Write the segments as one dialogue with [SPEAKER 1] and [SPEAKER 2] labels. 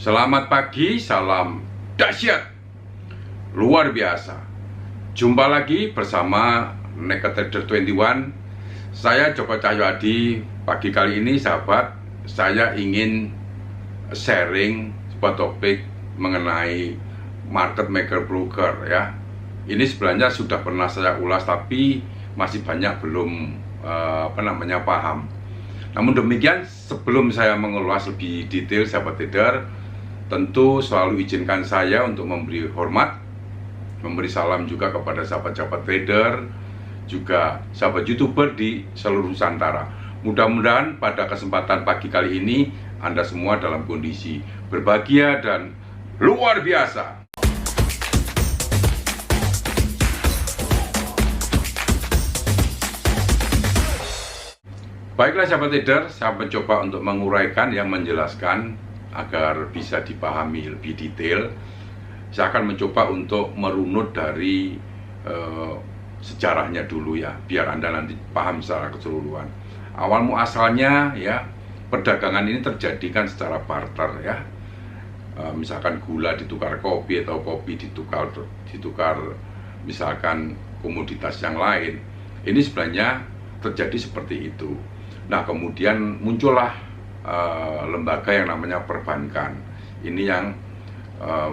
[SPEAKER 1] Selamat pagi, salam dahsyat, luar biasa. Jumpa lagi bersama Naked Trader 21. Saya Joko Cahyoadi. Pagi kali ini sahabat, saya ingin sharing sebuah topik mengenai market maker broker ya. Ini sebenarnya sudah pernah saya ulas, tapi masih banyak belum paham. Namun demikian, sebelum saya mengulas lebih detail sahabat trader, tentu selalu izinkan saya untuk memberi hormat, memberi salam juga kepada sahabat-sahabat trader, juga sahabat YouTuber di seluruh Nusantara. Mudah-mudahan pada kesempatan pagi kali ini Anda semua dalam kondisi berbahagia dan luar biasa. Baiklah sahabat trader, saya mencoba untuk menguraikan yang menjelaskan agar bisa dipahami lebih detail. Saya akan mencoba untuk merunut dari sejarahnya dulu ya, biar Anda nanti paham secara keseluruhan. Awal muasalnya ya, perdagangan ini terjadi kan secara barter ya. Misalkan gula ditukar kopi atau kopi ditukar misalkan komoditas yang lain. Ini sebenarnya terjadi seperti itu. Nah, kemudian muncullah lembaga yang namanya perbankan. Ini yang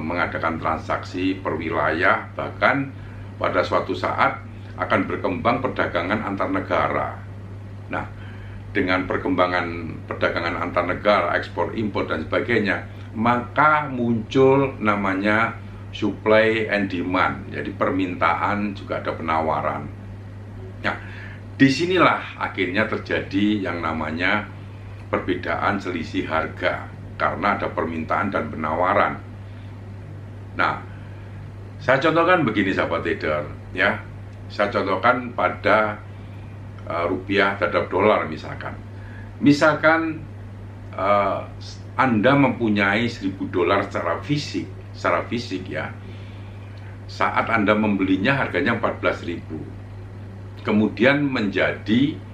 [SPEAKER 1] mengadakan transaksi per wilayah, bahkan pada suatu saat akan berkembang perdagangan antar negara. Nah, dengan perkembangan perdagangan antar negara, ekspor impor dan sebagainya, maka muncul namanya supply and demand. Jadi permintaan juga ada penawaran. Nah, disinilah akhirnya terjadi yang namanya perbedaan selisih harga karena ada permintaan dan penawaran. Nah, saya contohkan begini sahabat trader ya. Saya contohkan pada rupiah terhadap dolar misalkan. Misalkan Anda mempunyai 1.000 dolar secara fisik ya. Saat Anda membelinya harganya 14.000. Kemudian menjadi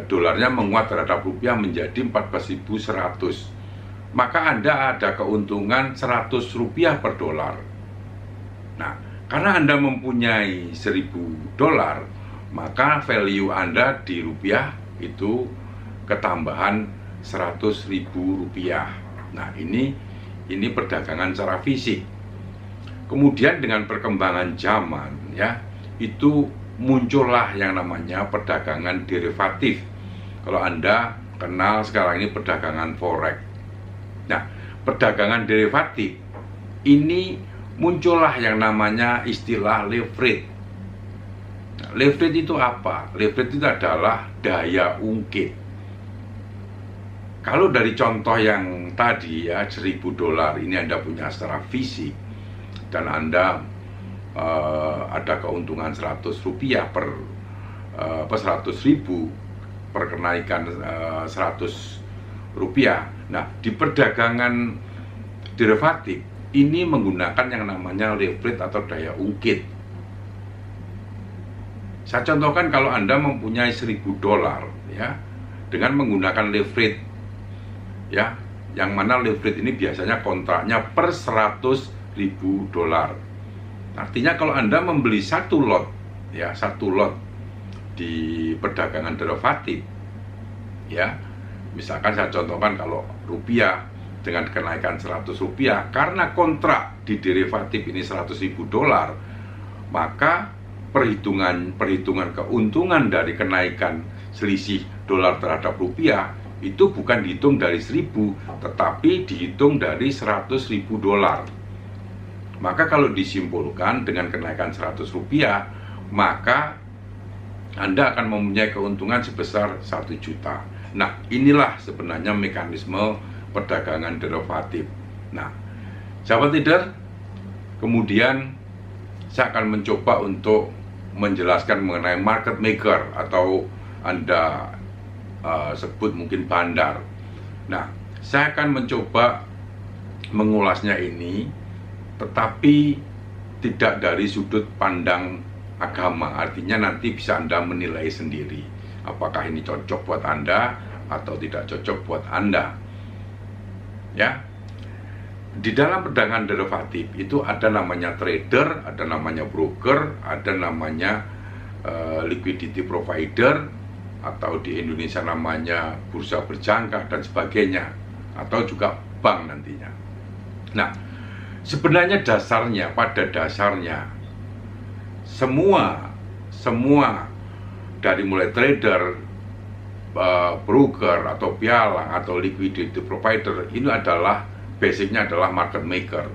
[SPEAKER 1] dolarnya menguat terhadap rupiah menjadi 14.100, maka Anda ada keuntungan 100 rupiah per dolar. Nah, karena Anda mempunyai 1.000 dolar, maka value Anda di rupiah itu ketambahan 100.000 rupiah. Nah, ini perdagangan secara fisik. Kemudian dengan perkembangan zaman ya, itu muncullah yang namanya perdagangan derivatif. Kalau Anda kenal sekarang ini perdagangan forex. Nah, perdagangan derivatif ini muncullah yang namanya istilah leverage. Nah, leverage itu apa? Leverage itu adalah daya ungkit. Kalau dari contoh yang tadi ya, 1.000 dolar ini Anda punya secara fisik dan Anda ada keuntungan 100 rupiah per 100.000 per kenaikan 100 rupiah. Nah, di perdagangan derivatif ini menggunakan yang namanya leverage atau daya ungkit. Saya contohkan kalau Anda mempunyai 1.000 dolar ya, dengan menggunakan leverage ya, yang mana leverage ini biasanya kontraknya per 100.000 dolar. Artinya kalau Anda membeli satu lot di perdagangan derivatif ya, misalkan saya contohkan kalau rupiah dengan kenaikan 100 rupiah, karena kontrak di derivatif ini 100.000 dolar, maka perhitungan keuntungan dari kenaikan selisih dolar terhadap rupiah itu bukan dihitung dari 1.000, tetapi dihitung dari 100.000 dolar. Maka kalau disimpulkan dengan kenaikan 100 rupiah, maka Anda akan mempunyai keuntungan sebesar 1 juta. Nah, inilah sebenarnya mekanisme perdagangan derivatif. Nah, sahabat trader, kemudian saya akan mencoba untuk menjelaskan mengenai market maker atau Anda sebut mungkin bandar. Nah, saya akan mencoba mengulasnya ini, tetapi tidak dari sudut pandang agama. Artinya nanti bisa Anda menilai sendiri apakah ini cocok buat Anda atau tidak cocok buat Anda ya. di dalam perdagangan derivatif itu ada namanya trader, ada namanya broker, ada namanya liquidity provider, atau di Indonesia namanya bursa berjangka dan sebagainya, atau juga bank nantinya. Nah, sebenarnya pada dasarnya semua dari mulai trader, broker atau pialang atau liquidity provider ini adalah basicnya adalah market maker.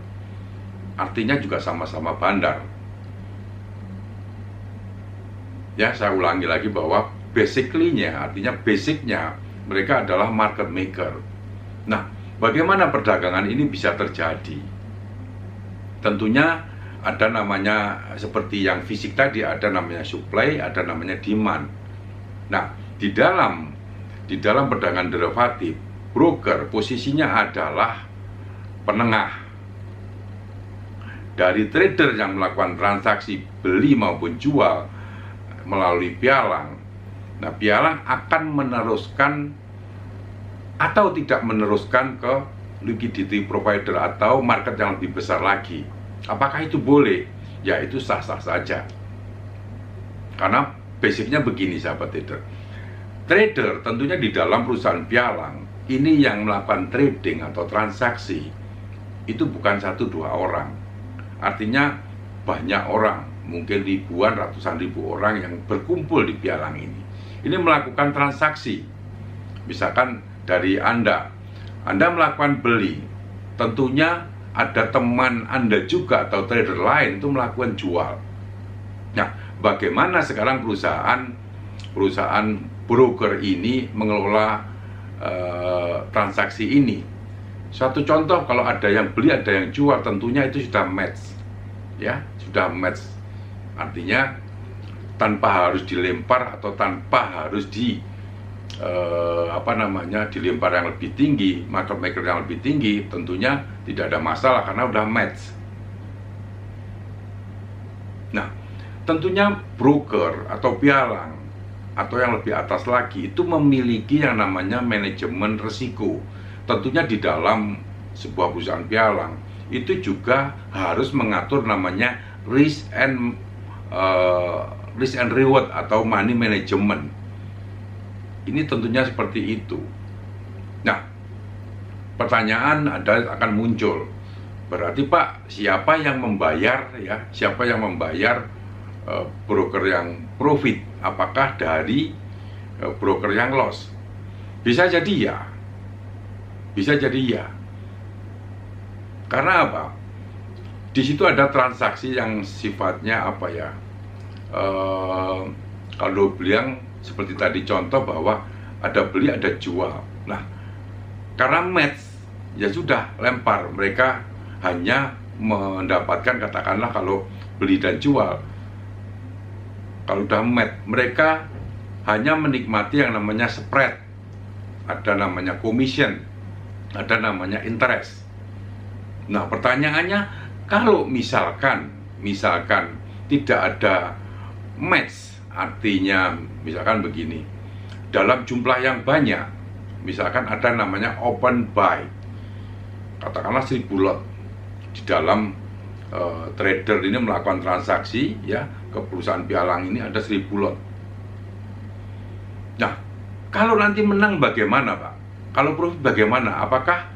[SPEAKER 1] Artinya juga sama-sama bandar. Ya, saya ulangi lagi bahwa artinya basicnya mereka adalah market maker. Nah, bagaimana perdagangan ini bisa terjadi? Tentunya ada namanya, seperti yang fisik tadi, ada namanya supply, ada namanya demand. Nah, di dalam perdagangan derivatif, broker posisinya adalah penengah dari trader yang melakukan transaksi beli maupun jual melalui pialang. Nah, pialang akan meneruskan atau tidak meneruskan ke liquidity provider atau market yang lebih besar lagi. Apakah itu boleh? Ya, itu sah-sah saja. Karena basicnya begini, sahabat trader. Trader tentunya di dalam perusahaan pialang ini yang melakukan trading atau transaksi itu bukan 1-2 orang. Artinya banyak orang, mungkin ribuan, ratusan ribu orang yang berkumpul di pialang ini. Ini melakukan transaksi. Misalkan dari Anda melakukan beli, tentunya ada teman Anda juga atau trader lain itu melakukan jual. Nah, bagaimana sekarang perusahaan broker ini mengelola transaksi ini? Suatu contoh, kalau ada yang beli, ada yang jual, tentunya itu sudah match, ya, sudah match. Artinya tanpa harus dilempar atau tanpa harus dilempar yang lebih tinggi, market maker yang lebih tinggi, tentunya tidak ada masalah karena udah match. Nah, tentunya broker atau pialang atau yang lebih atas lagi itu memiliki yang namanya manajemen risiko. Tentunya di dalam sebuah perusahaan pialang itu juga harus mengatur namanya risk and reward atau money management. Ini tentunya seperti itu. Nah, pertanyaan akan muncul. Berarti Pak, siapa yang membayar ya? Siapa yang membayar broker yang profit? Apakah dari broker yang loss? Bisa jadi ya. Bisa jadi ya. Karena apa? Di situ ada transaksi yang sifatnya apa ya? Kalau bilang seperti tadi contoh bahwa ada beli ada jual. Nah, karena match ya sudah lempar, mereka hanya mendapatkan, katakanlah kalau beli dan jual, kalau udah match mereka hanya menikmati yang namanya spread, ada namanya commission, ada namanya interest. Nah, pertanyaannya, kalau misalkan tidak ada match, artinya misalkan begini, dalam jumlah yang banyak, misalkan ada namanya open buy, katakanlah 1000 lot, di dalam trader ini melakukan transaksi ya ke perusahaan pialang ini ada 1000 lot. Nah, kalau nanti menang bagaimana Pak? Kalau profit bagaimana? Apakah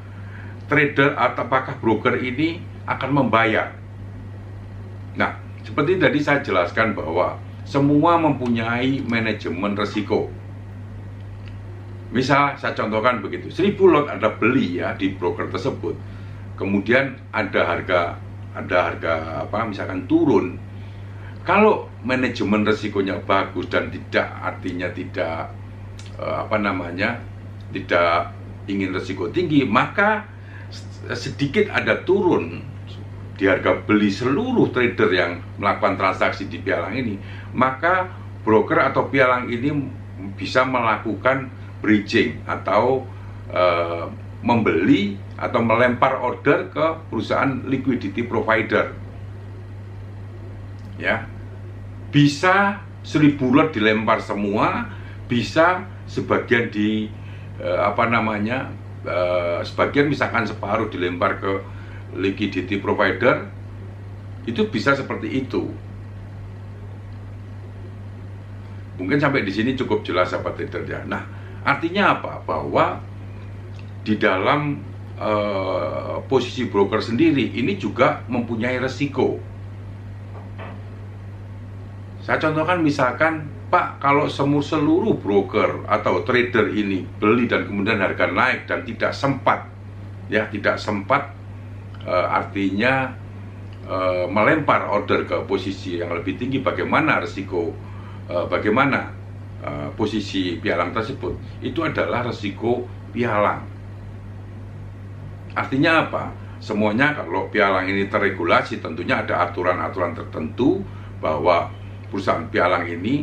[SPEAKER 1] trader atau apakah broker ini akan membayar? Nah, seperti tadi saya jelaskan bahwa semua mempunyai manajemen risiko. Misal saya contohkan begitu, 1000 lot ada beli ya di broker tersebut. Kemudian ada harga misalkan turun. Kalau manajemen risikonya bagus dan tidak tidak ingin risiko tinggi, maka sedikit ada turun di harga beli seluruh trader yang melakukan transaksi di pialang ini, maka broker atau pialang ini bisa melakukan bridging atau membeli atau melempar order ke perusahaan liquidity provider. Ya, bisa 1000 lot dilempar semua, bisa sebagian sebagian misalkan separuh dilempar ke liquidity provider, itu bisa seperti itu. Mungkin sampai di sini cukup jelas sahabat trader ya. Nah, artinya apa? Bahwa di dalam posisi broker sendiri ini juga mempunyai resiko. Saya contohkan misalkan, Pak, kalau seluruh broker atau trader ini beli dan kemudian harga naik dan tidak sempat, ya tidak sempat, artinya melempar order ke posisi yang lebih tinggi, bagaimana resiko, bagaimana posisi pialang tersebut? Itu adalah resiko pialang. Artinya apa? Semuanya kalau pialang ini terregulasi, tentunya ada aturan-aturan tertentu bahwa perusahaan pialang ini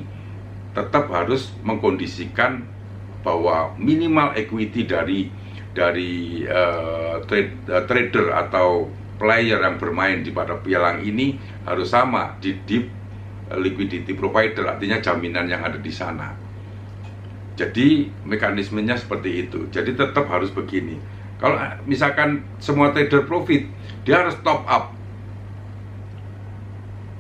[SPEAKER 1] tetap harus mengkondisikan bahwa minimal equity dari trader atau player yang bermain di pada pialang ini harus sama di liquidity provider, artinya jaminan yang ada di sana. Jadi mekanismenya seperti itu. Jadi tetap harus begini. Kalau misalkan semua trader profit, dia harus top up.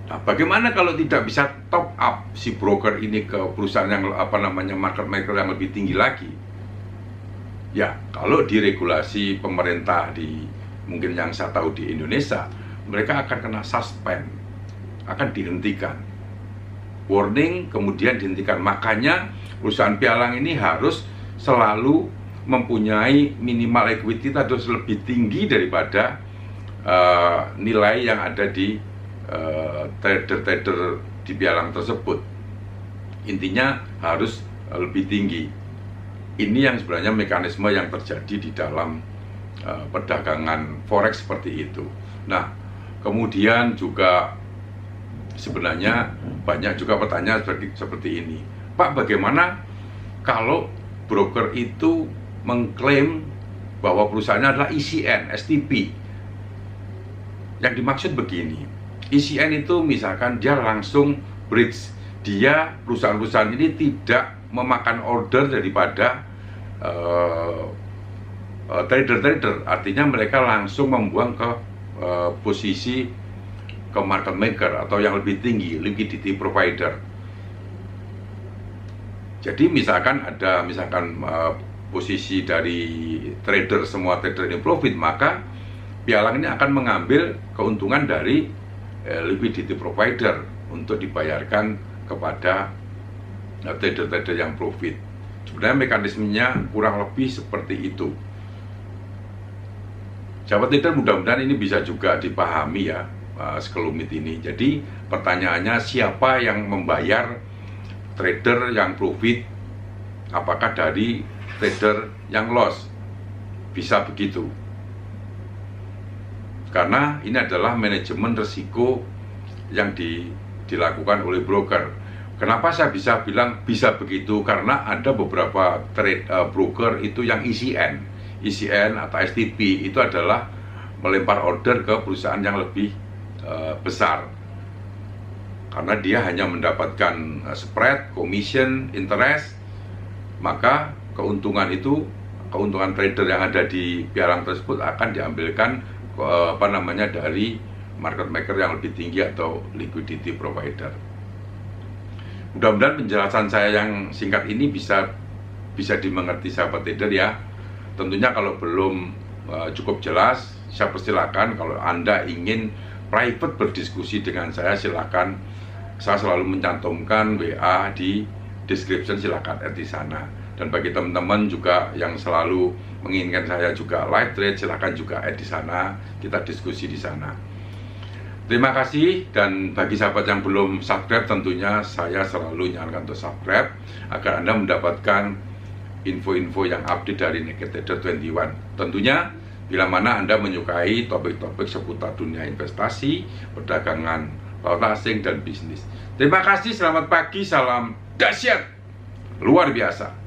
[SPEAKER 1] Nah, bagaimana kalau tidak bisa top up si broker ini ke perusahaan yang market maker yang lebih tinggi lagi? Ya, kalau diregulasi pemerintah di mungkin yang saya tahu di Indonesia, mereka akan kena suspend, akan dihentikan. Warning, kemudian dihentikan. Makanya perusahaan pialang ini harus selalu mempunyai minimal equity harus lebih tinggi daripada nilai yang ada di trader-trader di pialang tersebut. Intinya harus lebih tinggi. Ini yang sebenarnya mekanisme yang terjadi di dalam perdagangan forex seperti itu. Nah, kemudian juga sebenarnya banyak juga pertanyaan seperti ini. Pak, bagaimana kalau broker itu mengklaim bahwa perusahaannya adalah ECN, STP? Yang dimaksud begini, ECN itu misalkan dia langsung bridge, dia perusahaan-perusahaan ini tidak memakan order daripada trader-trader, artinya mereka langsung membuang ke posisi ke market maker atau yang lebih tinggi, liquidity provider. Jadi misalkan ada posisi dari trader, semua trader ini profit, maka pialang ini akan mengambil keuntungan dari liquidity provider untuk dibayarkan kepada trader-trader yang profit. Sebenarnya mekanismenya kurang lebih seperti itu. Sahabat trader, mudah-mudahan ini bisa juga dipahami ya, sekelumit ini. Jadi pertanyaannya, siapa yang membayar trader yang profit? Apakah dari trader yang loss? Bisa begitu. Karena ini adalah manajemen risiko yang dilakukan oleh broker. Kenapa saya bisa bilang bisa begitu? Karena ada beberapa broker itu yang ECN atau STP itu adalah melempar order ke perusahaan yang lebih besar. Karena dia hanya mendapatkan spread, commission, interest, maka keuntungan trader yang ada di pialang tersebut akan diambilkan dari market maker yang lebih tinggi atau liquidity provider. Mudah-mudahan penjelasan saya yang singkat ini bisa dimengerti sahabat trader ya. Tentunya kalau belum cukup jelas, saya persilakan. Kalau Anda ingin private berdiskusi dengan saya, silakan. Saya selalu mencantumkan WA di description, silakan add di sana. Dan bagi teman-teman juga yang selalu menginginkan saya juga live trade, silakan juga add di sana, kita diskusi di sana. Terima kasih, dan bagi sahabat yang belum subscribe, tentunya saya selalu nyarankan untuk subscribe agar Anda mendapatkan info-info yang update dari Naked Trader 21. Tentunya bila mana Anda menyukai topik-topik seputar dunia investasi, perdagangan valuta asing, dan bisnis. Terima kasih, selamat pagi, salam dahsyat luar biasa.